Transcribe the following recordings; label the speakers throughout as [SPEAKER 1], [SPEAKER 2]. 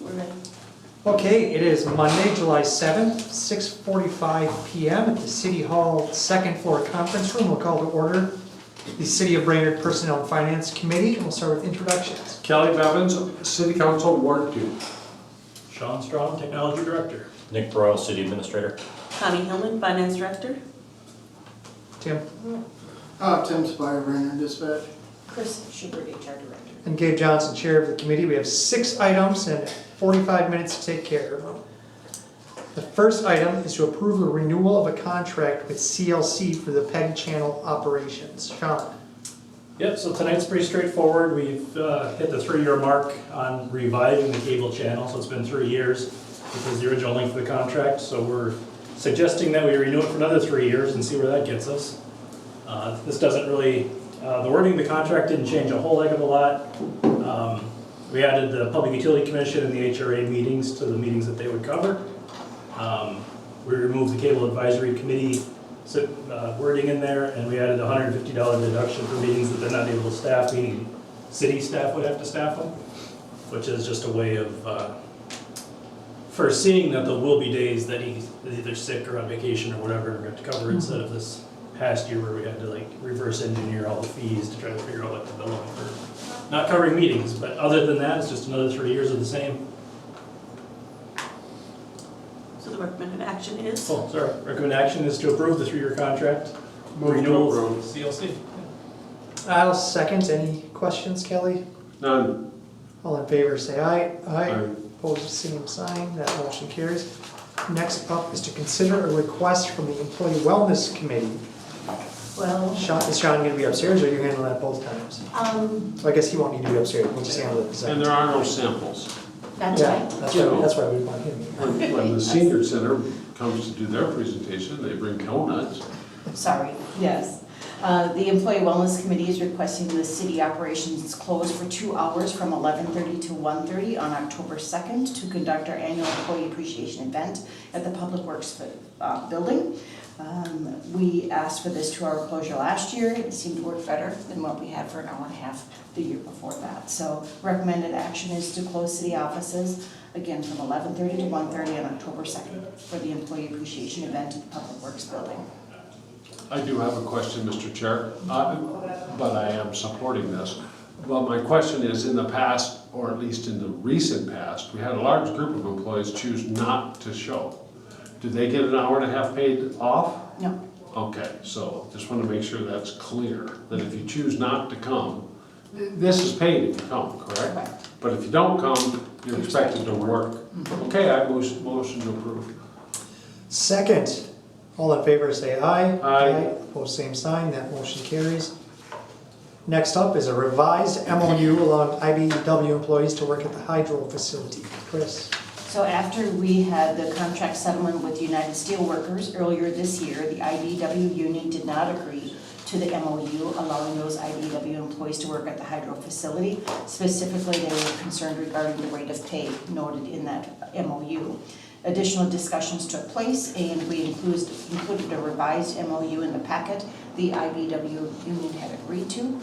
[SPEAKER 1] We're ready.
[SPEAKER 2] Okay, it is Monday, July 7th, 6:45 PM at the City Hall second floor conference room. We'll call to order the City of Brainerd Personnel and Finance Committee, and we'll start with introductions.
[SPEAKER 3] Kelly Bevins, City Council, Ward 2.
[SPEAKER 4] Sean Strong, Technology Director.
[SPEAKER 5] Nick Broyle, City Administrator.
[SPEAKER 1] Connie Hillman, Finance Director.
[SPEAKER 2] Tim
[SPEAKER 6] Tim Spire, Brainerd Dispatch.
[SPEAKER 1] Chris Schubert, HR Director.
[SPEAKER 2] and Gabe Johnson, Chair of the committee. We have 6 items and 45 minutes to take care of them. The first item is to approve a renewal of a contract with CLC for the PEG channel operations. Sean.
[SPEAKER 4] Yep, so tonight's pretty straightforward. We've hit the 3-year mark on reviving the cable channel, so it's been 3 years. This is the original length of the contract, so we're suggesting that we renew it for another 3 years and see where that gets us. This doesn't really, the wording of the contract didn't change a whole heck of a lot. We added the Public Utility Commission and the HRA meetings to the meetings that they would cover. We removed the Cable Advisory Committee wording in there, and we added a $150 deduction for meetings that they're not able to staff, meaning city staff would have to staff them, which is just a way of foreseeing that there will be days that he's either sick or on vacation or whatever, and we have to cover instead of this past year where we had to like reverse engineer all the fees to try to figure out what to bill them for not covering meetings. But other than that, it's just another 3 years of the same.
[SPEAKER 1] So the recommended action is?
[SPEAKER 4] Oh, sorry. Recommended action is to approve the 3-year contract.
[SPEAKER 3] Move to
[SPEAKER 4] Renewal
[SPEAKER 3] approve.
[SPEAKER 4] CLC.
[SPEAKER 2] I'll second. Any questions, Kelly?
[SPEAKER 3] None.
[SPEAKER 2] All in favor, say aye.
[SPEAKER 3] Aye.
[SPEAKER 2] Opposed, same sign. That motion carries. Next up is to consider a request from the Employee Wellness Committee.
[SPEAKER 1] Well,
[SPEAKER 2] Sean, is Sean going to be upstairs, or are you handling that both times? So I guess he won't need to be upstairs. We'll just handle it.
[SPEAKER 3] And there are no samples.
[SPEAKER 1] that's
[SPEAKER 2] Yeah,
[SPEAKER 1] right.
[SPEAKER 2] that's why we want him here.
[SPEAKER 3] When the senior center comes to do their presentation, they bring donuts.
[SPEAKER 7] Sorry, yes. The Employee Wellness Committee is requesting the city operations close for 2 hours from 11:30 to 1:30 on October 2nd to conduct our annual employee appreciation event at the Public Works building. We asked for this 2-hour closure last year. It seemed to work better than what we had for an hour and a half the year before that. So recommended action is to close city offices, again, from 11:30 to 1:30 on October 2nd for the employee appreciation event at the Public Works building.
[SPEAKER 3] I do have a question, Mr. Chair, but I am supporting this. Well, my question is, in the past, or at least in the recent past, we had a large group of employees choose not to show. Do they get an hour and a half paid off?
[SPEAKER 7] No.
[SPEAKER 3] Okay, so just want to make sure that's clear, that if you choose not to come, this is paid if you come, correct?
[SPEAKER 7] Correct.
[SPEAKER 3] But if you don't come, you're expected to work. Okay, I motion to approve.
[SPEAKER 2] Second, all in favor say aye.
[SPEAKER 3] Aye.
[SPEAKER 2] Opposed, same sign. That motion carries. Next up is a revised MOU allowing IBEW employees to work at the hydro facility. Chris.
[SPEAKER 7] So after we had the contract settlement with United Steelworkers earlier this year, the IBEW union did not agree to the MOU allowing those IBEW employees to work at the hydro facility. Specifically, they were concerned regarding the rate of pay noted in that MOU. Additional discussions took place, and we included a revised MOU in the packet the IBEW union had agreed to.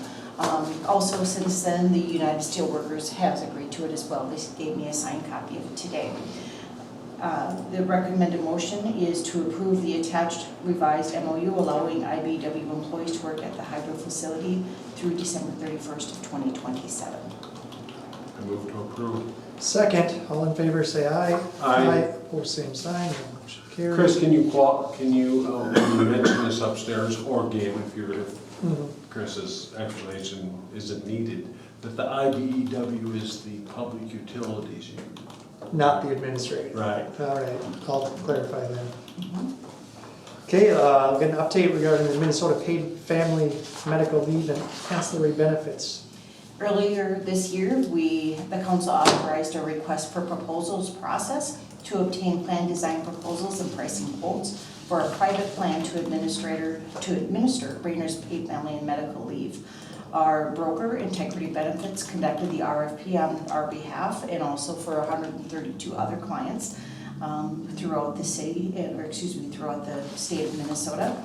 [SPEAKER 7] Also, since then, the United Steelworkers has agreed to it as well. They gave me a signed copy of it today. The recommended motion is to approve the attached revised MOU allowing IBEW employees to work at the hydro facility through December 31st of 2027.
[SPEAKER 3] I move to approve.
[SPEAKER 2] Second, all in favor say aye.
[SPEAKER 3] Aye.
[SPEAKER 2] Opposed, same sign. That motion carries.
[SPEAKER 3] Chris, can you mention this upstairs, or Gabe, if Chris's explanation isn't needed, that the IBEW is the public utilities union?
[SPEAKER 2] Not the administrator.
[SPEAKER 3] Right.
[SPEAKER 2] All right, I'll clarify that. Okay, I'll get an update regarding the Minnesota paid family medical leave and ancillary benefits.
[SPEAKER 7] Earlier this year, the council authorized a request for proposals process to obtain plan design proposals and pricing quotes for a private plan to administer Brainerd's paid family and medical leave. Our broker, Integrity Benefits, conducted the RFP on our behalf and also for 132 other clients throughout the city, throughout the state of Minnesota.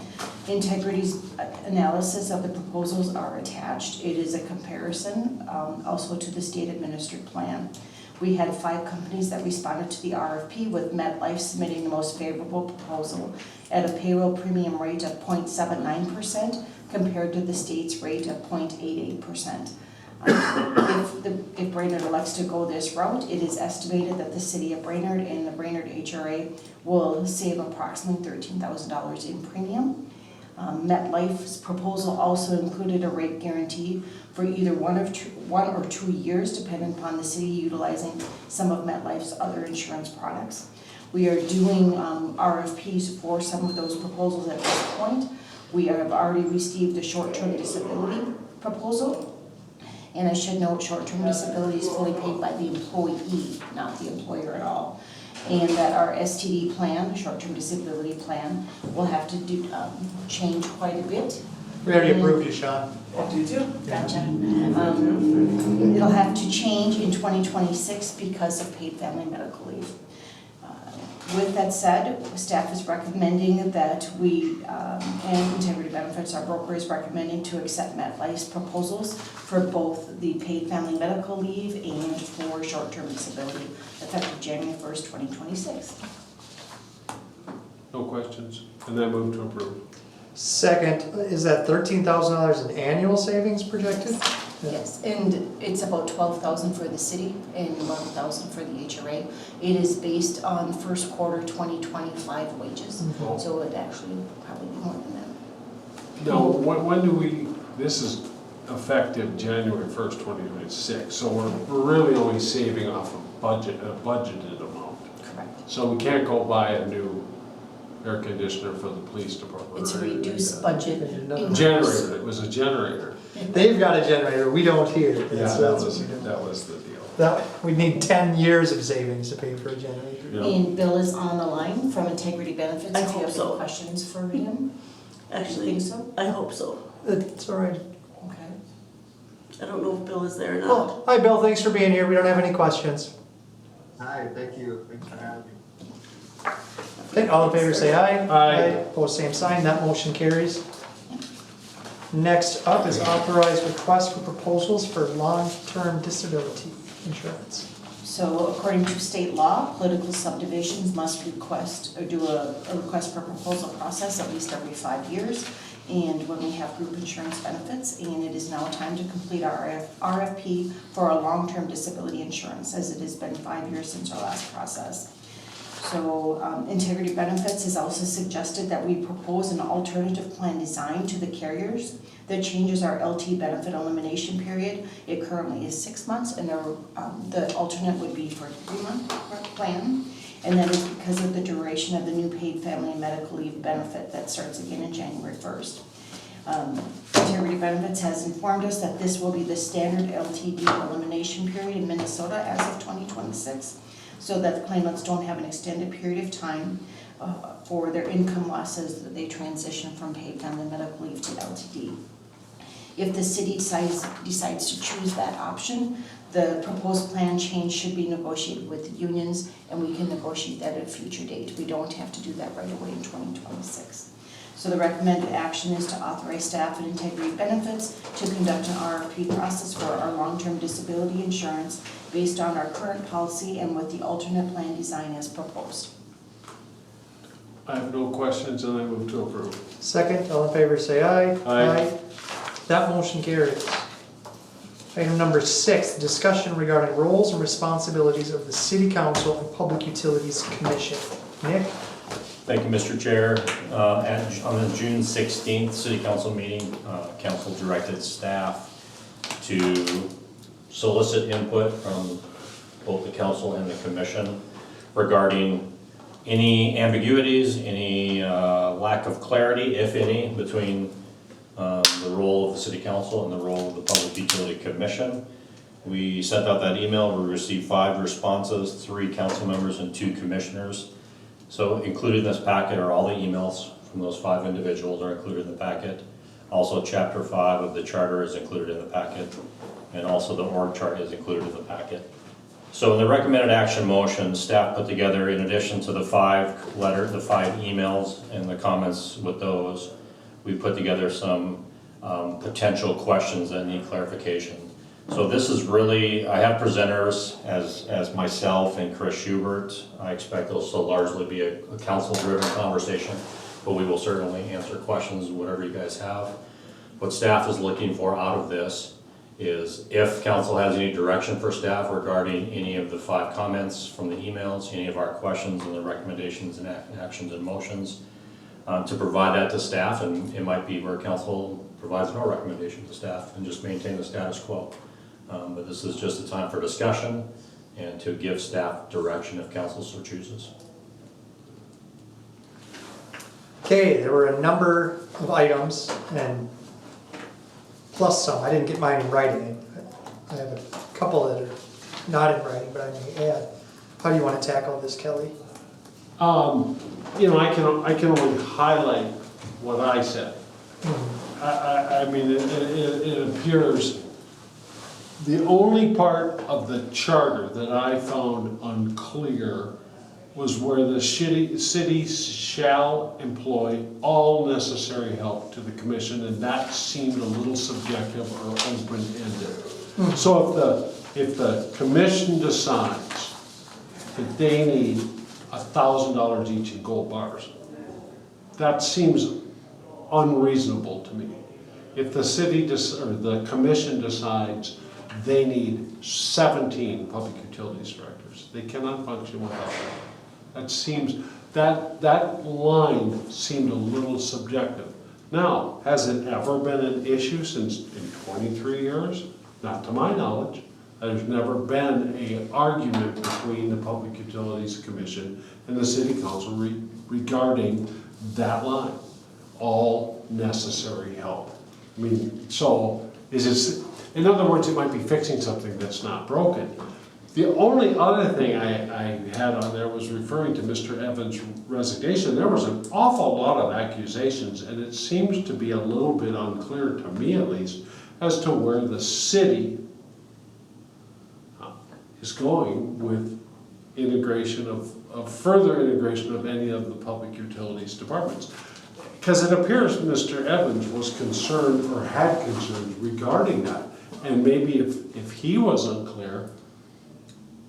[SPEAKER 7] Integrity's analysis of the proposals are attached. It is a comparison also to the state administered plan. We had 5 companies that responded to the RFP, with MetLife submitting the most favorable proposal at a payroll premium rate of 0.79% compared to the state's rate of 0.88%. If Brainerd elects to go this route, it is estimated that the city of Brainerd and the Brainerd HRA will save approximately $13,000 in premium. MetLife's proposal also included a rate guarantee for either 1 or 2 years, depending upon the city utilizing some of MetLife's other insurance products. We are doing RFPs for some of those proposals at this point. We have already received the short-term disability proposal. And I should note, short-term disability is fully paid by the employee, not the employer at all. And that our STD plan, short-term disability plan, will have to change quite a bit.
[SPEAKER 2] We already approved you, Sean.
[SPEAKER 7] Gotcha. It'll have to change in 2026 because of paid family medical leave. With that said, staff is recommending that we, and Integrity Benefits, our broker, is recommending to accept MetLife's proposals for both the paid family medical leave and for short-term disability, effective January 1st, 2026.
[SPEAKER 3] No questions? And then move to approve.
[SPEAKER 2] Second, is that $13,000 in annual savings projected?
[SPEAKER 7] Yes, and it's about $12,000 for the city and $11,000 for the HRA. It is based on first quarter 2025 wages, so it actually probably be more than that.
[SPEAKER 3] Now, when do we, this is effective January 1st, 2026, so we're really only saving off a budgeted amount.
[SPEAKER 7] Correct.
[SPEAKER 3] So we can't go buy a new air conditioner for the police department.
[SPEAKER 7] It's a
[SPEAKER 3] or anything like
[SPEAKER 7] reduced
[SPEAKER 3] that.
[SPEAKER 7] budget increase.
[SPEAKER 3] Generator, it was a generator.
[SPEAKER 2] They've got a generator, we don't here.
[SPEAKER 3] Yeah,
[SPEAKER 2] That's
[SPEAKER 3] that
[SPEAKER 2] what
[SPEAKER 3] was,
[SPEAKER 2] we do.
[SPEAKER 3] that was the deal.
[SPEAKER 2] We'd need 10 years of savings to pay for a generator.
[SPEAKER 3] Yeah.
[SPEAKER 7] And Bill is on the line from Integrity Benefits.
[SPEAKER 1] I
[SPEAKER 7] If you
[SPEAKER 1] hope
[SPEAKER 7] have
[SPEAKER 1] so.
[SPEAKER 7] any questions for him.
[SPEAKER 1] Actually,
[SPEAKER 7] Think so?
[SPEAKER 1] I hope so.
[SPEAKER 2] It's all right.
[SPEAKER 7] Okay.
[SPEAKER 1] I don't know if Bill is there or not.
[SPEAKER 2] Cool. Hi, Bill, thanks for being here. We don't have any questions.
[SPEAKER 8] Hi, thank you. Thanks for having me.
[SPEAKER 2] Okay, all in favor say aye.
[SPEAKER 3] Aye.
[SPEAKER 2] Opposed, same sign. That motion carries. Next up is authorized request for proposals for long-term disability insurance.
[SPEAKER 7] So according to state law, political subdivisions must request or do a request for proposal process at least every 5 years. And when we have group insurance benefits, and it is now time to complete our RFP for our long-term disability insurance, as it has been 5 years since our last process. So Integrity Benefits has also suggested that we propose an alternative plan design to the carriers that changes our LT benefit elimination period. It currently is 6 months, and the alternate would be for a 3-month plan. And that is because of the duration of the new paid family and medical leave benefit that starts again in January 1st. Integrity Benefits has informed us that this will be the standard LTD elimination period in Minnesota as of 2026, so that the claimants don't have an extended period of time for their income losses that they transition from paid family medical leave to LTD. If the city decides to choose that option, the proposed plan change should be negotiated with the unions, and we can negotiate that at a future date. We don't have to do that right away in 2026. So the recommended action is to authorize staff at Integrity Benefits to conduct an RFP process for our long-term disability insurance based on our current policy and with the alternate plan design as proposed.
[SPEAKER 3] I have no questions and I move to approve.
[SPEAKER 2] Second, all in favor say aye.
[SPEAKER 3] Aye.
[SPEAKER 2] That motion carries. Item number 6, discussion regarding roles and responsibilities of the City Council and Public Utilities Commission. Nick?
[SPEAKER 5] Thank you, Mr. Chair. On the June 16th City Council meeting, Council directed staff to solicit input from both the Council and the Commission regarding any ambiguities, any lack of clarity, if any, between the role of the City Council and the role of the Public Utility Commission. We sent out that email. We received 5 responses, 3 council members and 2 commissioners. So included in this packet are all the emails from those 5 individuals are included in the packet. Also, Chapter 5 of the charter is included in the packet, and also the org chart is included in the packet. So in the recommended action motion, staff put together, in addition to the 5 emails and the comments with those, we put together some potential questions that need clarification. So this is really, I have presenters as myself and Chris Schubert. I expect this will largely be a council-driven conversation, but we will certainly answer questions, whatever you guys have. What staff is looking for out of this is if council has any direction for staff regarding any of the 5 comments from the emails, any of our questions and the recommendations and actions and motions, to provide that to staff, and it might be where council provides no recommendation to staff and just maintain the status quo. But this is just a time for discussion and to give staff direction if council so chooses.
[SPEAKER 2] Okay, there were a number of items and plus some. I didn't get mine in writing. I have a couple that are not in writing, but I may add. How do you want to tackle this, Kelly?
[SPEAKER 3] You know, I can only highlight what I said. I mean, it appears the only part of the charter that I found unclear was where the city shall employ all necessary help to the commission, and that seemed a little subjective or open-ended. So if the commission decides that they need $1,000 each in gold bars, that seems unreasonable to me. If the or the commission decides they need 17 public utilities directors, they cannot function without that. That seems, that line seemed a little subjective. Now, has it ever been an issue in 23 years? Not to my knowledge. There's never been an argument between the Public Utilities Commission and the City Council regarding that line. All necessary help. I mean, so is it, in other words, it might be fixing something that's not broken. The only other thing I had on there was referring to Mr. Evans' resignation. There was an awful lot of accusations, and it seems to be a little bit unclear, to me at least, as to where the city is going with integration of further integration of any of the public utilities departments. Because it appears Mr. Evans was concerned or had concerns regarding that. And maybe if he was unclear,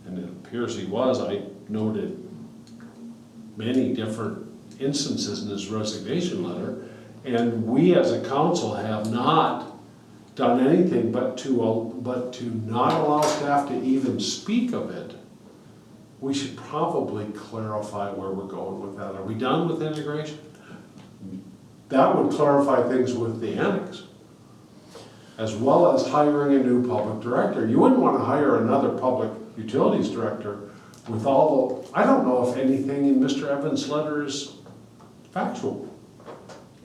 [SPEAKER 3] and it appears he was, I noted many different instances in his resignation letter, and we as a council have not done anything but to not allow staff to even speak of it. We should probably clarify where we're going with that. Are we done with integration? That would clarify things with the annex, as well as hiring a new public director. You wouldn't want to hire another public utilities director with all the, I don't know if anything in Mr. Evans' letter is factual.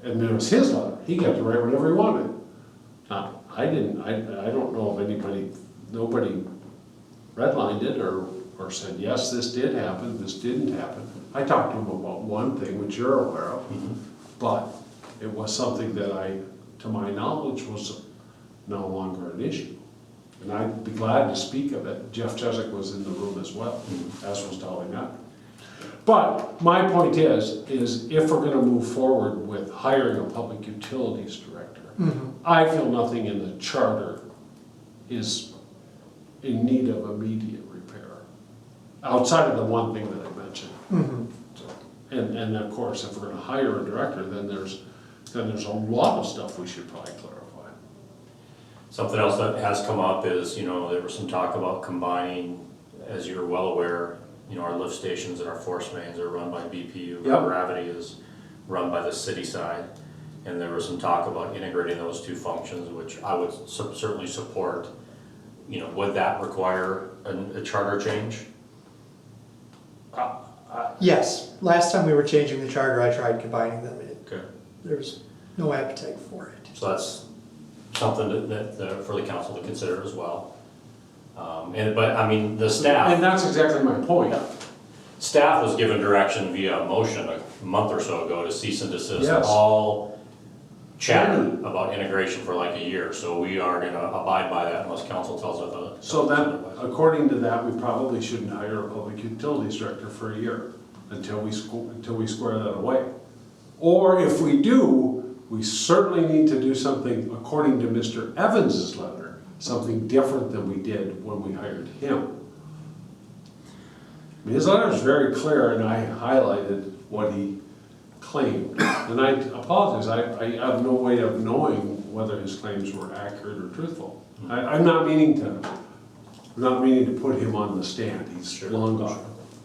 [SPEAKER 3] And it was his letter. He got to write whatever he wanted. Now, I don't know if nobody redlined it or said, yes, this did happen, this didn't happen. I talked to him about one thing, which you're aware of, but it was something that to my knowledge, was no longer an issue. And I'd be glad to speak of it. Jeff Chesak was in the room as well, as was Dolly Mack. But my point is if we're gonna move forward with hiring a public utilities director, I feel nothing in the charter is in need of immediate repair, outside of the one thing that I mentioned. So, and of course, if we're gonna hire a director, then there's a lot of stuff we should probably clarify.
[SPEAKER 5] Something else that has come up is, there was some talk about combining, as you're well aware, our lift stations and our force mains are run by BPU.
[SPEAKER 3] Yep.
[SPEAKER 5] Gravity is run by the city side. And there was some talk about integrating those two functions, which I would certainly support. Would that require a charter change?
[SPEAKER 2] Yes, last time we were changing the charter, I tried combining them.
[SPEAKER 5] Okay.
[SPEAKER 2] There's no appetite for it.
[SPEAKER 5] So that's something that for the council to consider as well. But I mean, the staff.
[SPEAKER 3] And that's exactly my point.
[SPEAKER 5] Staff was given direction via motion a month or so ago to cease and desist
[SPEAKER 3] Yes.
[SPEAKER 5] all chatter about integration for like a year. So we are gonna abide by that unless council tells us otherwise.
[SPEAKER 3] So then, according to that, we probably shouldn't hire a public utilities director for a year until we square that away. Or if we do, we certainly need to do something according to Mr. Evans's letter something different than we did when we hired him. I mean, his letter is very clear, and I highlighted what he claimed. And I apologize, I have no way of knowing whether his claims were accurate or truthful. I'm not meaning to put him on the stand, he's long gone.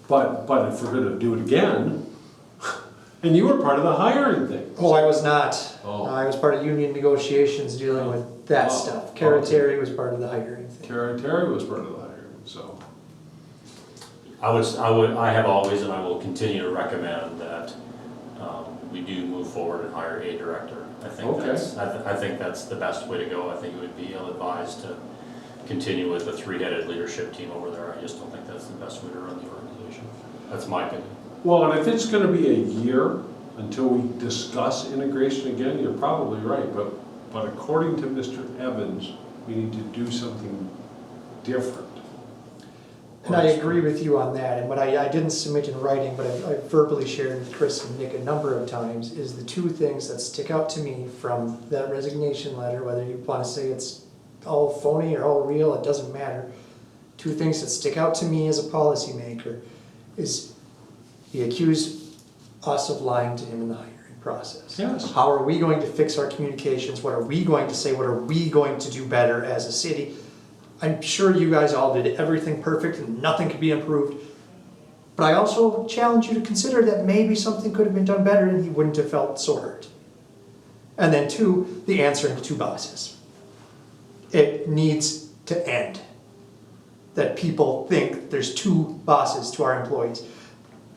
[SPEAKER 3] But if we're gonna do it again, and you were part of the hiring thing.
[SPEAKER 2] Oh, I was not.
[SPEAKER 3] Oh.
[SPEAKER 2] I was part of union negotiations dealing with that
[SPEAKER 3] Oh.
[SPEAKER 2] stuff. Kara
[SPEAKER 3] Okay.
[SPEAKER 2] Terry was part of the hiring thing.
[SPEAKER 3] Kara Terry was part of the hiring, so.
[SPEAKER 5] I have always and I will continue to recommend that we do move forward and hire a director. I think
[SPEAKER 3] Okay.
[SPEAKER 5] I think that's the best way to go. I think it would be ill-advised to continue with the three-headed leadership team over there. I just don't think that's the best way to run the organization. That's my opinion.
[SPEAKER 3] Well, and if it's gonna be a year until we discuss integration again, you're probably right, but according to Mr. Evans, we need to do something different.
[SPEAKER 2] And I agree with you on that, and what I didn't submit in writing, but I verbally shared with Chris and Nick a number of times, is the two things that stick out to me from that resignation letter, whether you want to say it's all phony or all real, it doesn't matter. Two things that stick out to me as a policymaker is he accused us of lying to him in the hiring process.
[SPEAKER 3] Yes.
[SPEAKER 2] How are we going to fix our communications? What are we going to say? What are we going to do better as a city? I'm sure you guys all did everything perfect and nothing could be improved. But I also challenge you to consider that maybe something could have been done better and he wouldn't have felt so hurt. And then two, the answering to two bosses. It needs to end. That people think there's two bosses to our employees.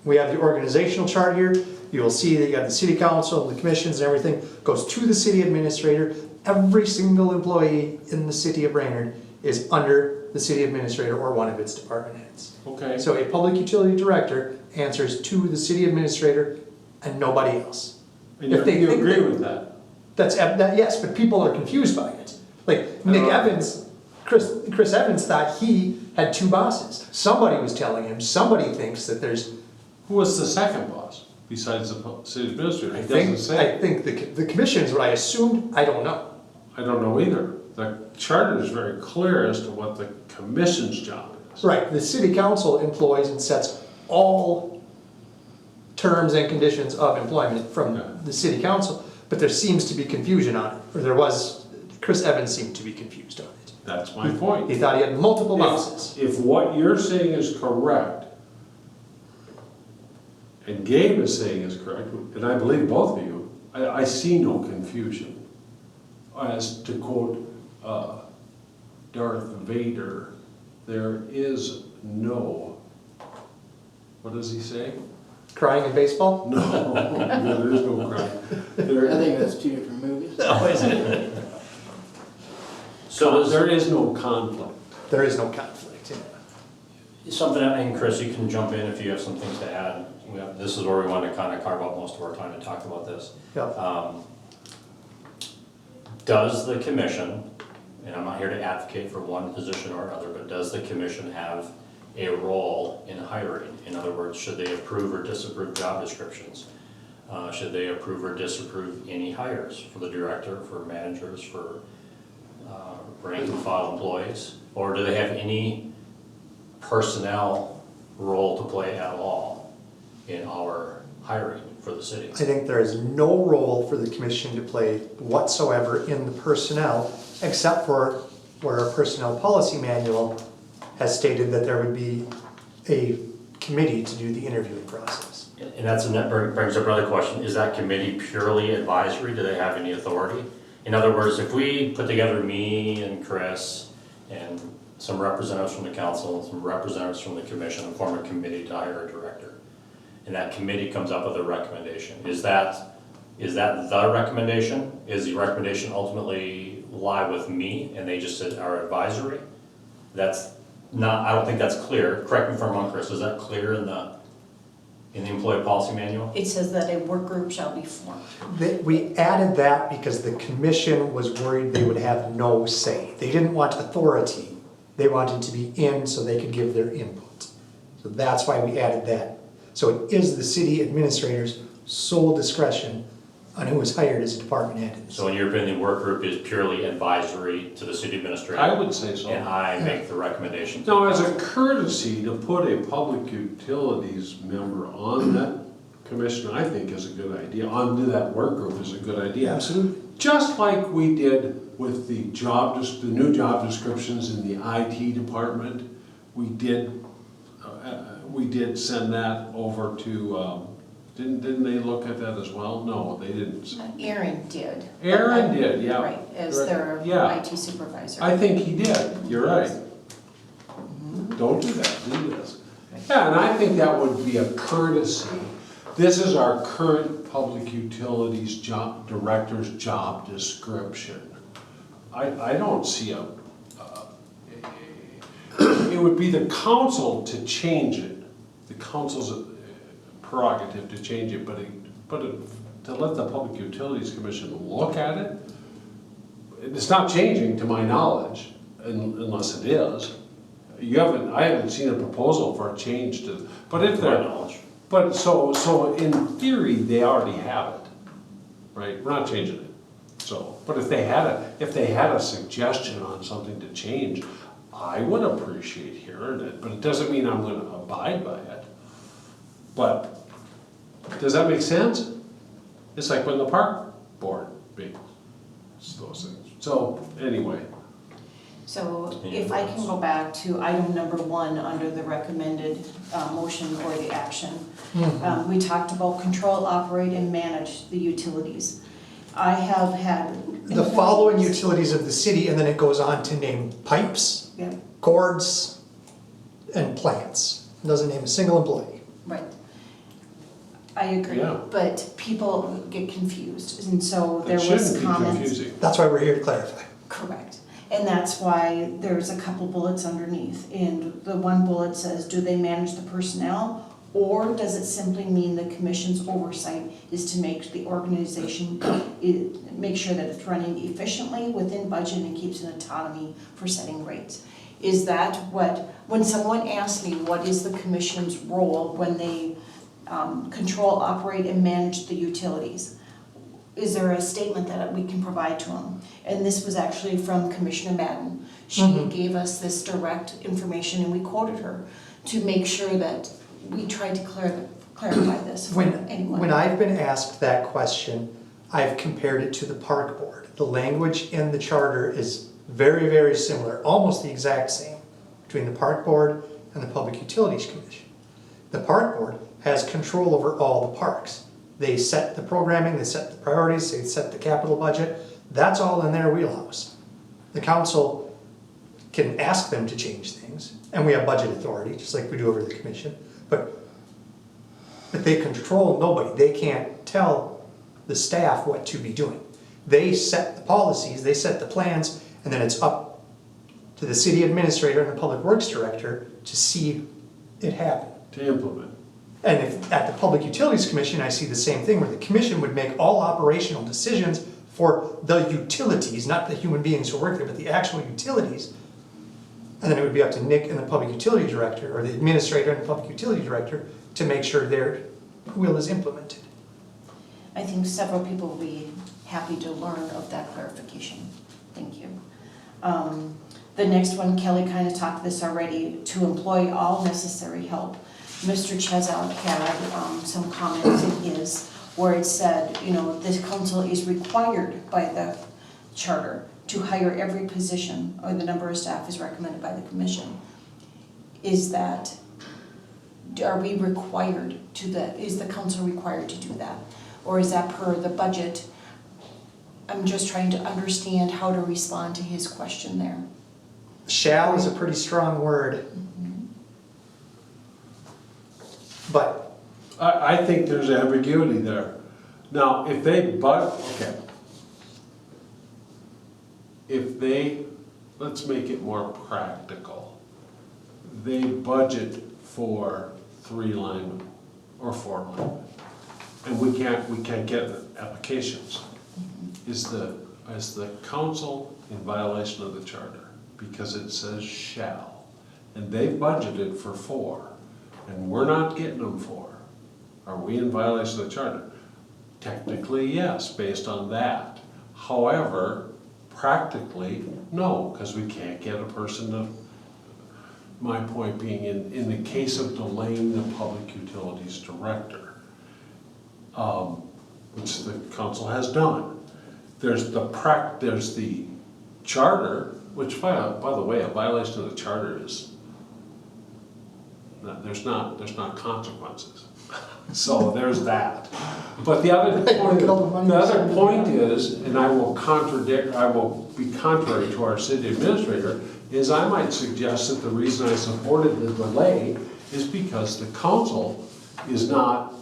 [SPEAKER 2] We have the organizational chart here. You will see that you have the city council, the commissions and everything goes to the city administrator. Every single employee in the city of Brainerd is under the city administrator or one of its department heads.
[SPEAKER 3] Okay.
[SPEAKER 2] So a public utility director answers to the city administrator and nobody else.
[SPEAKER 3] And you
[SPEAKER 2] think
[SPEAKER 3] agree
[SPEAKER 2] that-
[SPEAKER 3] with that?
[SPEAKER 2] Yes, but people are confused by it. Like Nick Evans, Chris Evans thought he had two bosses. Somebody was telling him, somebody thinks that there's,
[SPEAKER 3] Who was the second boss besides the city administrator?
[SPEAKER 2] I
[SPEAKER 3] He
[SPEAKER 2] think,
[SPEAKER 3] doesn't say.
[SPEAKER 2] I think the commission is what I assumed, I don't know.
[SPEAKER 3] I don't know either. The charter is very clear as to what the commission's job is.
[SPEAKER 2] Right, the city council employs and sets all terms and conditions of employment from the city council, but there seems to be confusion on it, or there was, Chris Evans seemed to be confused on it.
[SPEAKER 3] That's my point.
[SPEAKER 2] He thought he had multiple bosses.
[SPEAKER 3] If what you're saying is correct, and Gabe is saying is correct, and I believe both of you, I see no confusion. As to quote Darth Vader, there is no, what does he say?
[SPEAKER 2] Crying in baseball?
[SPEAKER 3] No, there is no crime.
[SPEAKER 6] I
[SPEAKER 3] There,
[SPEAKER 6] think that's two different movies.
[SPEAKER 5] So is
[SPEAKER 3] there is no conflict.
[SPEAKER 2] There is no conflict, yeah.
[SPEAKER 5] something, and Chris, you can jump in if you have some things to add. This is where we want to kind of carve out most of our time to talk about this.
[SPEAKER 2] Yeah.
[SPEAKER 5] Does the commission, and I'm not here to advocate for one position or another, but does the commission have a role in hiring? In other words, should they approve or disapprove job descriptions? Should they approve or disapprove any hires for the director, for managers, for rank and file employees? Or do they have any personnel role to play at all in our hiring for the city?
[SPEAKER 2] I think there is no role for the commission to play whatsoever in the personnel, except for where our personnel policy manual has stated that there would be a committee to do the interviewing process.
[SPEAKER 5] And that brings up another question. Is that committee purely advisory? Do they have any authority? In other words, if we put together me and Chris and some representatives from the council, some representatives from the commission, and form a committee to hire a director, and that committee comes up with a recommendation, is that the recommendation? Is the recommendation ultimately lie with me and they just said our advisory? That's not, I don't think that's clear. Correct me if I'm wrong, Chris, is that clear in the employee policy manual?
[SPEAKER 7] It says that a work group shall be formed.
[SPEAKER 2] We added that because the commission was worried they would have no say. They didn't want authority. They wanted to be in so they could give their input. So that's why we added that. So it is the city administrator's sole discretion on who was hired as a department head.
[SPEAKER 5] So in your opinion, the work group is purely advisory to the city administrator?
[SPEAKER 3] I would say so.
[SPEAKER 5] And I make the recommendation. to
[SPEAKER 3] Now,
[SPEAKER 5] the
[SPEAKER 3] as a
[SPEAKER 5] council.
[SPEAKER 3] courtesy to put a public utilities member on that commission, I think is a good idea, onto that work group is a good idea.
[SPEAKER 2] Absolutely.
[SPEAKER 3] Just like we did with the the new job descriptions in the IT department, we did send that over to, didn't they look at that as well? No, they didn't.
[SPEAKER 7] Aaron did.
[SPEAKER 3] Aaron did, yeah.
[SPEAKER 7] Right, as their
[SPEAKER 3] Yeah.
[SPEAKER 7] IT supervisor.
[SPEAKER 3] I think he did, you're right. Don't do that, do this. Yeah, and I think that would be a courtesy. This is our current public utilities director's job description. I don't see it would be the council to change it. The council's prerogative to change it, but to let the Public Utilities Commission look at it, it's not changing to my knowledge, unless it is. I haven't seen a proposal for a change to, but if
[SPEAKER 5] To my
[SPEAKER 3] they're,
[SPEAKER 5] knowledge.
[SPEAKER 3] but so in theory, they already have it, right? We're not changing it. So, but if they had a suggestion on something to change, I would appreciate hearing it, but it doesn't mean I'm gonna abide by it. But, does that make sense? It's like when the park board meets, it's those things. So, anyway,
[SPEAKER 7] So if I can go back to item number 1 under the recommended motion or the action. We talked about control, operate, and manage the utilities. I have had.
[SPEAKER 2] The following utilities of the city, and then it goes on to name pipes,
[SPEAKER 7] Yeah,
[SPEAKER 2] cords, and plants. It doesn't name a single employee.
[SPEAKER 7] right. I agree,
[SPEAKER 3] Yeah.
[SPEAKER 7] but people get confused, and so there
[SPEAKER 3] it
[SPEAKER 7] was
[SPEAKER 3] shouldn't be
[SPEAKER 7] comments.
[SPEAKER 3] confusing.
[SPEAKER 2] That's why we're here to clarify.
[SPEAKER 7] Correct. And that's why there's a couple bullets underneath. And the one bullet says, do they manage the personnel? Or does it simply mean the commission's oversight is to make the organization, make sure that it's running efficiently within budget and keeps an autonomy for setting rates? Is that what, when someone asks me what is the commission's role when they control, operate, and manage the utilities? Is there a statement that we can provide to them? And this was actually from Commissioner Madden. She gave us this direct information and we quoted her to make sure that we tried to clarify this for anyone.
[SPEAKER 2] When I've been asked that question, I've compared it to the park board. The language in the charter is very, very similar, almost the exact same, between the park board and the Public Utilities Commission. The park board has control over all the parks. They set the programming, they set the priorities, they set the capital budget. That's all in their wheelhouse. The council can ask them to change things, and we have budget authority, just like we do over the commission. But they control nobody. They can't tell the staff what to be doing. They set the policies, they set the plans, and then it's up to the city administrator and the public works director to see it happen.
[SPEAKER 3] To implement.
[SPEAKER 2] And if at the Public Utilities Commission, I see the same thing, where the commission would make all operational decisions for the utilities, not the human beings who work there, but the actual utilities. And then it would be up to Nick and the Public Utility Director, or the administrator and the Public Utility Director, to make sure their will is implemented.
[SPEAKER 7] I think several people will be happy to learn of that clarification. Thank you. The next one, Kelly kind of talked this already, to employ all necessary help. Mr. Chesak had some comments in his where it said, you know, this council is required by the charter to hire every position, or the number of staff is recommended by the commission. Is that, are we required to is the council required to do that? Or is that per the budget? I'm just trying to understand how to respond to his question there.
[SPEAKER 2] Shall is a pretty strong word. But
[SPEAKER 3] I think there's ambiguity there. Now, if they, let's make it more practical. They budget for 3 linemen or 4 linemen, and we can't get applications. Is the council in violation of the charter? Because it says shall, and they've budgeted for 4, and we're not getting them 4. Are we in violation of the charter? Technically, yes, based on that. However, practically, no, because we can't get a person to, my point being, in the case of delaying the public utilities director, which the council has done, there's the charter, which by the way, a violation of the charter is, there's not consequences. So there's that. But the other point is, and I will be contrary to our city administrator, is I might suggest that the reason I supported the delay is because the council has not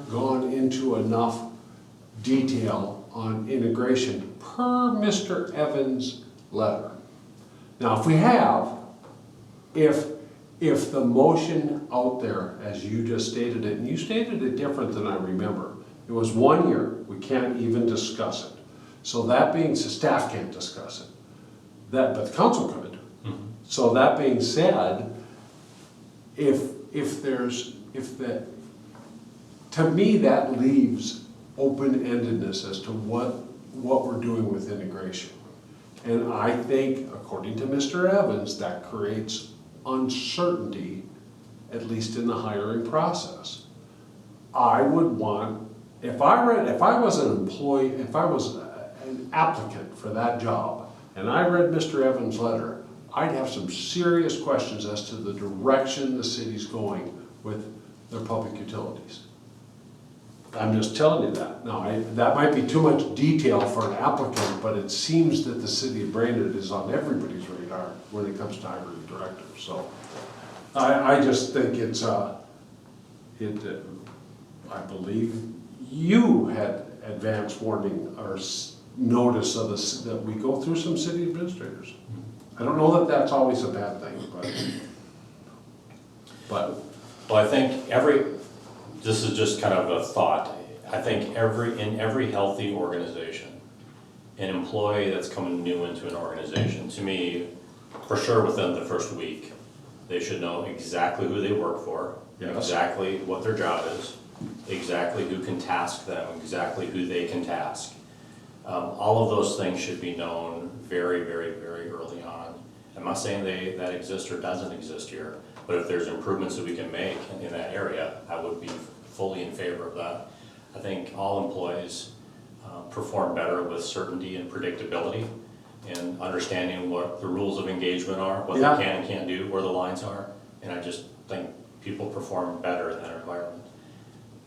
[SPEAKER 3] gone into enough detail on integration per Mr. Evans' letter. Now, if we have, if the motion out there, as you just stated it, and you stated it different than I remember, it was 1 year, we can't even discuss it. So that being, staff can't discuss it, but the council could. So that being said, to me, that leaves open-endedness as to what we're doing with integration. And I think, according to Mr. Evans, that creates uncertainty, at least in the hiring process. I would want, if I was an employee, if I was an applicant for that job, and I read Mr. Evans' letter, I'd have some serious questions as to the direction the city's going with their public utilities. I'm just telling you that. Now, that might be too much detail for an applicant, but it seems that the city of Brainerd is on everybody's radar when it comes to hiring directors. So I just think it's, I believe you had advance warning or notice of this, that we go through some city administrators. I don't know that that's always a bad thing, but.
[SPEAKER 5] Well, I think this is just kind of a thought. I think in every healthy organization, an employee that's coming new into an organization, to me, for sure within the first week, they should know exactly who they work for,
[SPEAKER 3] Yes.
[SPEAKER 5] exactly what their job is, exactly who can task them, exactly who they can task. All of those things should be known very, very, very early on. I'm not saying that exists or doesn't exist here, but if there's improvements that we can make in that area, I would be fully in favor of that. I think all employees perform better with certainty and predictability and understanding what the rules of engagement are, what they can and can't do, where the lines are. And I just think people perform better in that environment.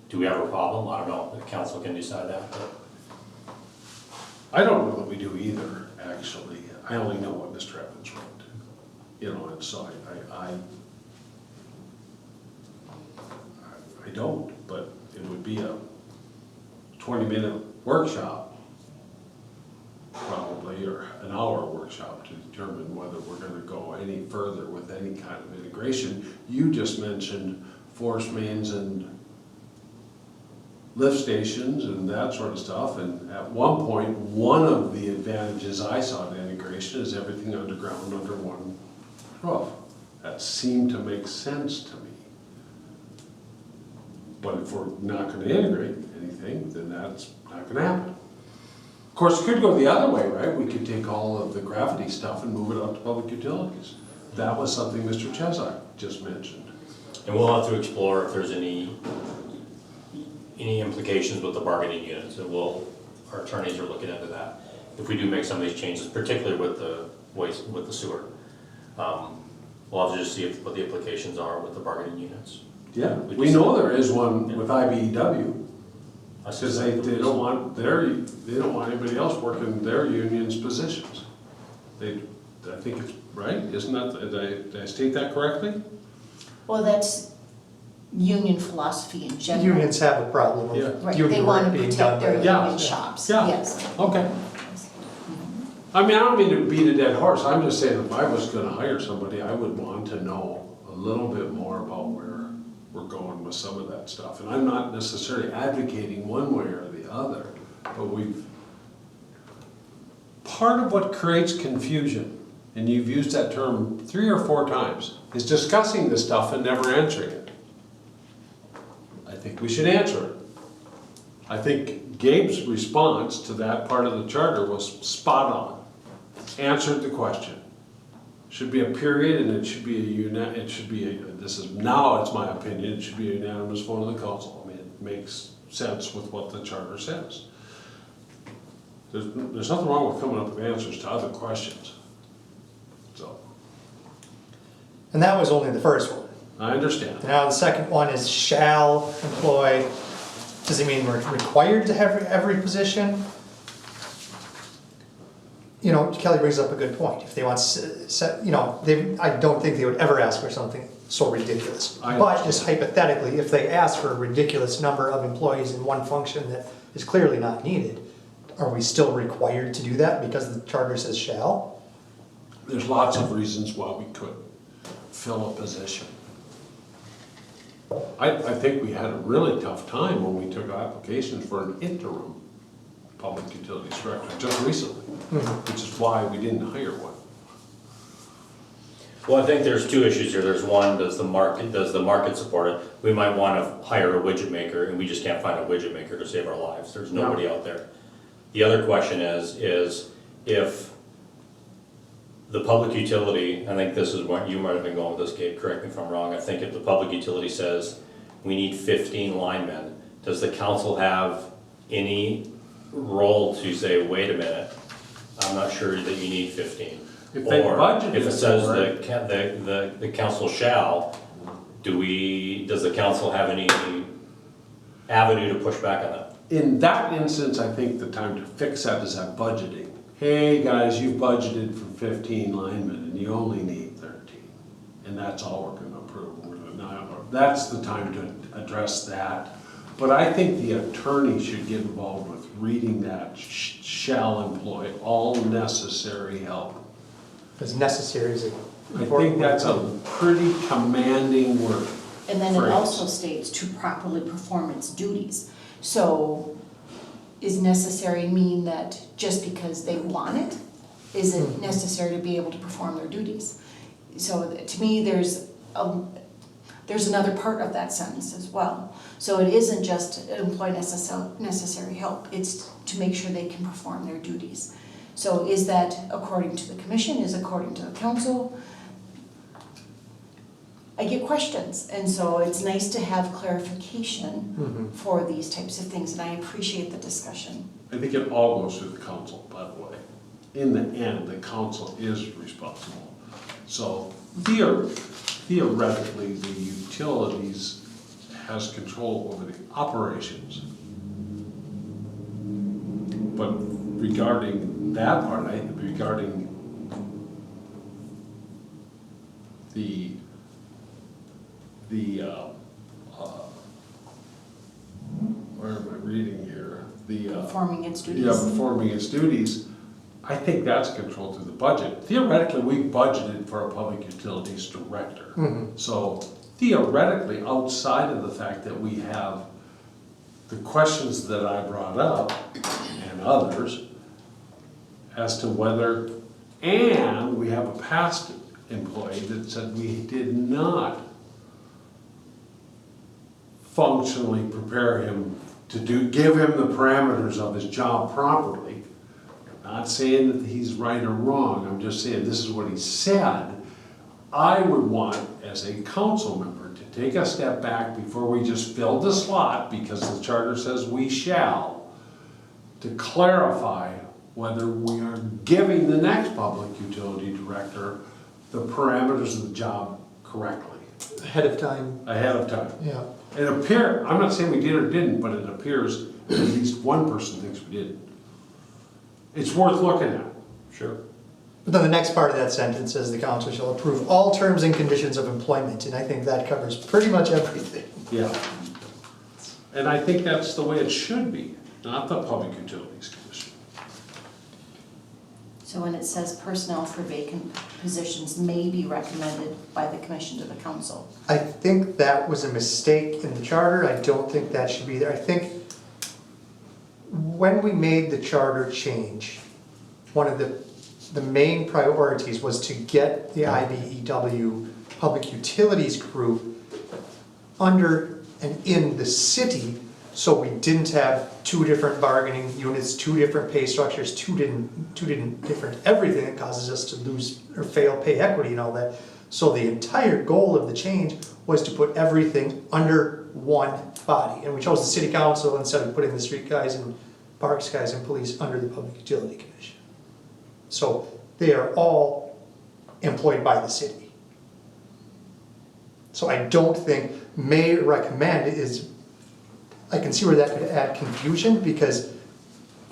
[SPEAKER 5] Do we have a problem? I don't know. The council can decide that. But
[SPEAKER 3] I don't know that we do either, actually. I only know what Mr. Evans wrote. You know, and so I don't, but it would be a 20-minute workshop, probably, or an hour workshop to determine whether we're gonna go any further with any kind of integration. You just mentioned force mains and lift stations and that sort of stuff, and at one point, one of the advantages I saw in integration is everything underground under one roof. That seemed to make sense to me. But if we're not gonna integrate anything, then that's not gonna happen. Of course, it could go the other way, right? We could take all of the gravity stuff and move it out to public utilities. That was something Mr. Chesak just mentioned.
[SPEAKER 5] And we'll have to explore if there's any implications with the bargaining units, and our attorneys are looking into that. If we do make some of these changes, particularly with the waste, with the sewer, we'll have to just see what the implications are with the bargaining units.
[SPEAKER 3] Yeah, we know there is one with IBEW, because they don't want anybody else working their union's positions. I think it's right, isn't that, did I state that correctly?
[SPEAKER 7] Well, that's union philosophy in general.
[SPEAKER 2] Unions have a problem
[SPEAKER 3] Yeah.
[SPEAKER 2] with
[SPEAKER 7] Right, they
[SPEAKER 2] union
[SPEAKER 7] want
[SPEAKER 2] work
[SPEAKER 7] to
[SPEAKER 2] being
[SPEAKER 7] protect
[SPEAKER 2] done
[SPEAKER 7] their
[SPEAKER 2] by.
[SPEAKER 3] Yeah.
[SPEAKER 7] union shops,
[SPEAKER 3] Yeah.
[SPEAKER 7] yes.
[SPEAKER 3] Okay. I mean, I don't mean to beat a dead horse, I'm just saying if I was gonna hire somebody, I would want to know a little bit more about where we're going with some of that stuff. And I'm not necessarily advocating one way or the other, but part of what creates confusion, and you've used that term 3 or 4 times, is discussing this stuff and never answering it. I think we should answer it. I think Gabe's response to that part of the charter was spot on. Answered the question. Should be a period, and it should be now it's my opinion, it should be a unanimous vote of the council. I mean, it makes sense with what the charter says. There's nothing wrong with coming up with answers to other questions. So,
[SPEAKER 2] And that was only the first one.
[SPEAKER 3] I understand.
[SPEAKER 2] Now the second one is shall employ. Does it mean we're required to have every position? You know, Kelly brings up a good point. If they want, I don't think they would ever ask for something so ridiculous. But just hypothetically, if they ask for a ridiculous number of employees in one function that is clearly not needed, are we still required to do that because the charter says shall?
[SPEAKER 3] There's lots of reasons why we could fill a position. I think we had a really tough time when we took applications for an interim public utilities director just recently, which is why we didn't hire one.
[SPEAKER 5] Well, I think there's two issues here. There's one, does the market support it? We might want to hire a widget maker, and we just can't find a widget maker to save our lives. There's nobody out there. The other question is if the public utility, I think this is what you might have been going with this, Gabe, correct me if I'm wrong, I think if the public utility says we need 15 linemen, does the council have any role to say, wait a minute, I'm not sure that you need 15?
[SPEAKER 3] If they
[SPEAKER 5] Or
[SPEAKER 3] budgeted
[SPEAKER 5] if it says
[SPEAKER 3] for it.
[SPEAKER 5] the council shall, does the council have any avenue to push back on that?
[SPEAKER 3] In that instance, I think the time to fix that is at budgeting. Hey, guys, you've budgeted for 15 linemen and you only need 13. And that's all we're gonna approve. That's the time to address that. But I think the attorney should get involved with reading that shall employ all necessary help.
[SPEAKER 2] Because necessary is
[SPEAKER 3] I think that's a pretty commanding word.
[SPEAKER 7] And then it
[SPEAKER 3] phrase.
[SPEAKER 7] also states to properly perform its duties. So is necessary mean that just because they want it, is it necessary to be able to perform their duties? So to me, there's another part of that sentence as well. So it isn't just employ necessary help, it's to make sure they can perform their duties. So is that according to the commission, is according to the council? I get questions, and so it's nice to have clarification for these types of things, and I appreciate the discussion.
[SPEAKER 3] I think it all goes through the council, by the way. In the end, the council is responsible. So theoretically, the utilities has control over the operations. But regarding that part, regarding the where am I reading here?
[SPEAKER 7] Performing its duties.
[SPEAKER 3] Yeah, performing its duties. I think that's controlled through the budget. Theoretically, we budgeted for a public utilities director. So theoretically, outside of the fact that we have the questions that I brought up and others as to whether, and we have a past employee that said we did not functionally prepare him to give him the parameters of his job properly. I'm not saying that he's right or wrong, I'm just saying this is what he said. I would want, as a council member, to take a step back before we just fill the slot, because the charter says we shall, to clarify whether we are giving the next public utility director the parameters of the job correctly.
[SPEAKER 2] ahead of time.
[SPEAKER 3] Ahead of time.
[SPEAKER 2] Yeah.
[SPEAKER 3] I'm not saying we did or didn't, but it appears at least one person thinks we didn't. It's worth looking at.
[SPEAKER 5] Sure.
[SPEAKER 2] But then the next part of that sentence says the council shall approve all terms and conditions of employment, and I think that covers pretty much everything.
[SPEAKER 3] Yeah. And I think that's the way it should be, not the Public Utilities Commission.
[SPEAKER 7] So when it says personnel for vacant positions may be recommended by the commission to the council.
[SPEAKER 2] I think that was a mistake in the charter. I don't think that should be there. I think when we made the charter change, one of the main priorities was to get the IBEW Public Utilities Group under and in the city So we didn't have two different bargaining units, two different pay structures, two different everything that causes us to lose or fail pay equity and all that. So the entire goal of the change was to put everything under one body. And we chose the city council instead of putting the street guys and parks guys and police under the Public Utility Commission. So they are all employed by the city. So I don't think may recommend is, I can see where that could add confusion, because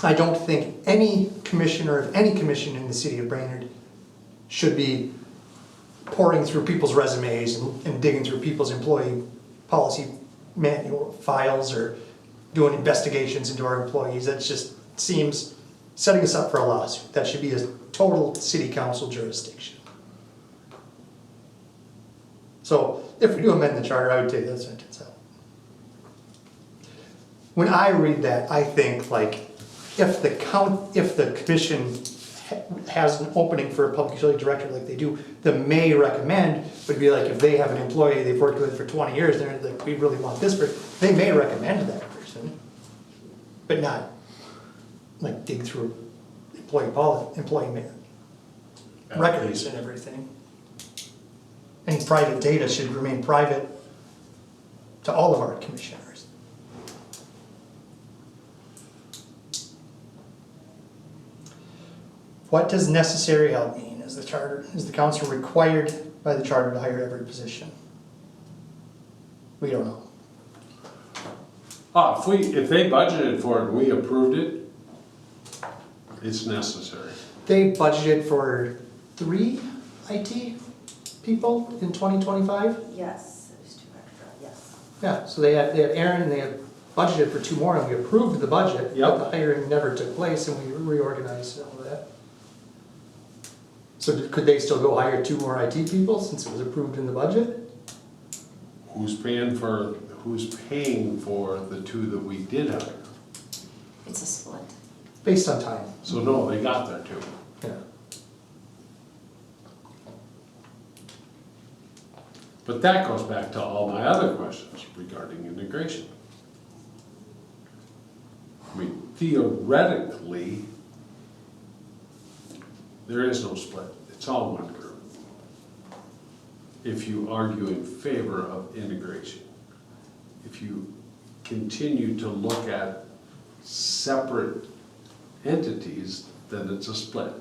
[SPEAKER 2] I don't think any commissioner of any commission in the city of Brainerd should be pouring through people's resumes and digging through people's employee policy manual files or doing investigations into our employees. That just seems setting us up for a lawsuit. That should be a total city council jurisdiction. So if we do amend the charter, I would take that sentence out. When I read that, I think like if the commission has an opening for a public utility director like they do, the may recommend would be like if they have an employee they've worked with for 20 years, they're like, we really want this person, they may recommend that person, but not like dig through employee records and everything. Any private data should remain private to all of our commissioners. What does necessary help mean? Is the council required by the charter to hire every position? We don't know.
[SPEAKER 3] If they budgeted for it and we approved it, it's necessary.
[SPEAKER 2] They budgeted for 3 IT people in 2025?
[SPEAKER 9] Yes, there's 2 extra, yes.
[SPEAKER 2] Yeah, so they had Aaron and they had budgeted for 2 more and we approved the budget.
[SPEAKER 3] Yep.
[SPEAKER 2] But the hiring never took place and we reorganized all of that. So could they still go hire 2 more IT people since it was approved in the budget?
[SPEAKER 3] Who's paying for the 2 that we did hire?
[SPEAKER 7] It's a split.
[SPEAKER 2] Based on time.
[SPEAKER 3] So no, they got their 2.
[SPEAKER 2] Yeah.
[SPEAKER 3] But that goes back to all my other questions regarding integration. I mean, theoretically, there is no split. It's all one group. If you argue in favor of integration. If you continue to look at separate entities, then it's a split.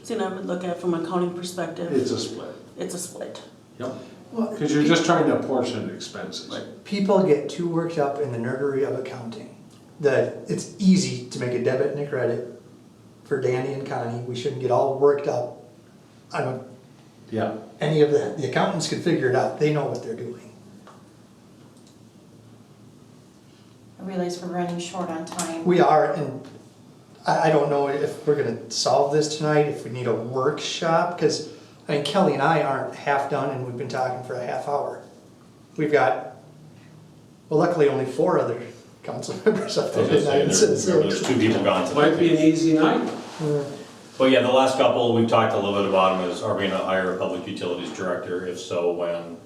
[SPEAKER 1] See, and I would look at it from a accounting perspective,
[SPEAKER 3] It's a split.
[SPEAKER 1] it's a split.
[SPEAKER 3] Yep.
[SPEAKER 2] Well,
[SPEAKER 3] Because you're just trying to apportion expenses.
[SPEAKER 2] people get too worked up in the nerdery of accounting that it's easy to make a debit and a credit for Danny and Connie. We shouldn't get all worked up on
[SPEAKER 3] Yeah.
[SPEAKER 2] any of that. The accountants can figure it out. They know what they're doing.
[SPEAKER 7] I realize we're running short on time.
[SPEAKER 2] We are, and I don't know if we're gonna solve this tonight, if we need a workshop, because I mean, Kelly and I aren't half done and we've been talking for a half hour. We've got, well, luckily only 4 other council members up
[SPEAKER 5] I was
[SPEAKER 2] there
[SPEAKER 5] gonna say,
[SPEAKER 2] tonight instead of
[SPEAKER 5] there's
[SPEAKER 2] 6.
[SPEAKER 5] 2 people gone tonight.
[SPEAKER 3] Might be an easy night.
[SPEAKER 5] But yeah, the last couple, we've talked a little bit about them, is are we gonna hire a public utilities director? If so, when?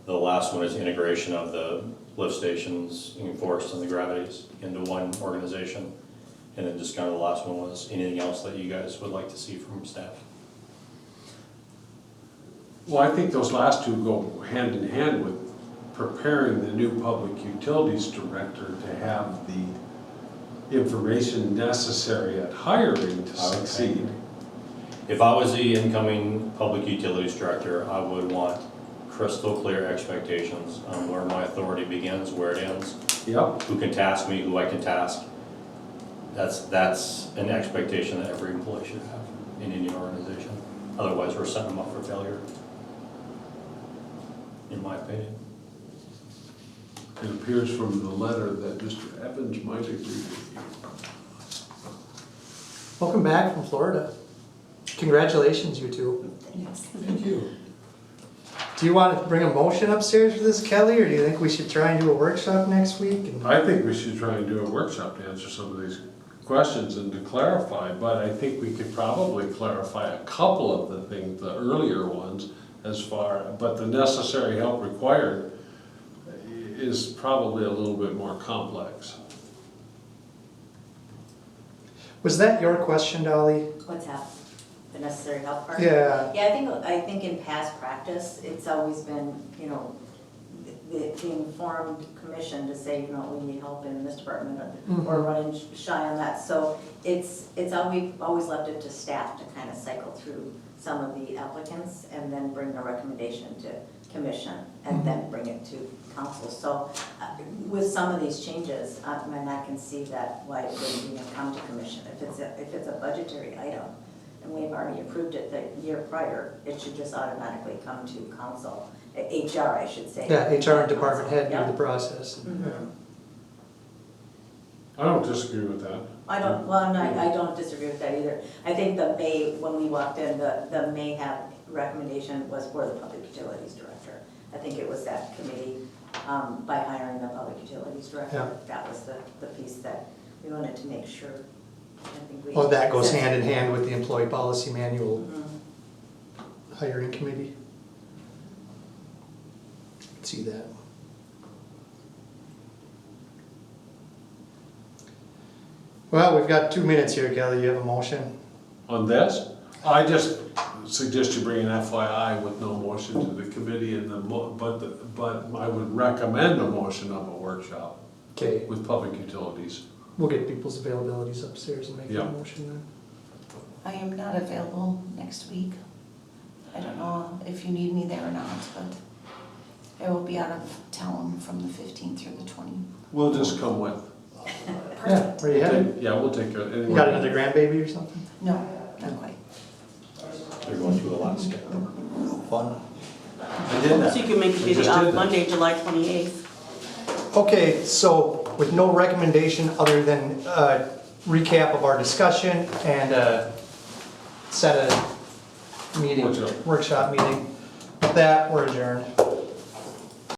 [SPEAKER 5] The last one is integration of the lift stations, forest and the gravities into one organization. And then just kind of the last one was anything else that you guys would like to see from staff?
[SPEAKER 3] Well, I think those last 2 go hand in hand with preparing the new public utilities director to have the information necessary at hiring to succeed.
[SPEAKER 5] If I was the incoming public utilities director, I would want crystal clear expectations on where my authority begins, where it ends,
[SPEAKER 3] Yep.
[SPEAKER 5] who can task me, who I can task. That's an expectation that every employee should have in any organization. Otherwise, we're setting them up for failure, in my opinion.
[SPEAKER 3] It appears from the letter that Mr. Evans might agree with you.
[SPEAKER 2] Welcome back from Florida. Congratulations, you 2.
[SPEAKER 7] Yes.
[SPEAKER 3] Thank you.
[SPEAKER 2] Do you want to bring a motion upstairs for this, Kelly, or do you think we should try and do a workshop next week? And
[SPEAKER 3] I think we should try and do a workshop to answer some of these questions and to clarify, but I think we could probably clarify a couple of the things, the earlier ones, but the necessary help required is probably a little bit more complex.
[SPEAKER 2] Was that your question, Dolly?
[SPEAKER 9] What's that? The necessary help part?
[SPEAKER 2] Yeah.
[SPEAKER 9] Yeah, I think in past practice, it's always been, the informed commission to say, we need help in this department or running shy on that. So it's always left it to staff to kind of cycle through some of the applicants and then bring a recommendation to commission and then bring it to council. So with some of these changes, I can see that why it wouldn't even come to commission. If it's a budgetary item and we've already approved it the year prior, it should just automatically come to council. HR, I should say.
[SPEAKER 2] Yeah, HR and department head do
[SPEAKER 9] Yep.
[SPEAKER 2] the process.
[SPEAKER 9] Mhm.
[SPEAKER 3] I don't disagree with that.
[SPEAKER 9] I don't disagree with that either. I think when we walked in, the may have recommendation was for the public utilities director. I think it was that committee, by hiring the public utilities director.
[SPEAKER 2] Yeah.
[SPEAKER 9] That was the piece that we wanted to make sure. I think we-
[SPEAKER 2] Well, that goes hand in hand with the employee policy manual
[SPEAKER 9] Mhm.
[SPEAKER 2] hiring committee. See that. Well, we've got 2 minutes here, Kelly. You have a motion?
[SPEAKER 3] On this, I just suggest you bring an FYI with no motion to the committee and but I would recommend a motion of a workshop
[SPEAKER 2] Okay,
[SPEAKER 3] with public utilities.
[SPEAKER 2] we'll get people's availabilities upstairs and make
[SPEAKER 3] Yeah.
[SPEAKER 2] that motion then.
[SPEAKER 7] I am not available next week. I don't know if you need me there or not, but I will be out of town from the 15th through the 20th.
[SPEAKER 3] We'll just come with.
[SPEAKER 2] Yeah, where you headed?
[SPEAKER 3] Yeah, we'll take care of it.
[SPEAKER 2] You got another grandbaby or something?
[SPEAKER 7] No, not quite.
[SPEAKER 5] They're going through Alaska.
[SPEAKER 2] Fun.
[SPEAKER 3] I did that.
[SPEAKER 1] So you can make
[SPEAKER 3] I
[SPEAKER 1] the meeting
[SPEAKER 3] just
[SPEAKER 1] off
[SPEAKER 3] did that.
[SPEAKER 1] Monday, July 28th.
[SPEAKER 2] Okay, so with no recommendation other than recap of our discussion and set a meeting,
[SPEAKER 3] Workshop.
[SPEAKER 2] workshop meeting, with that, we're adjourned.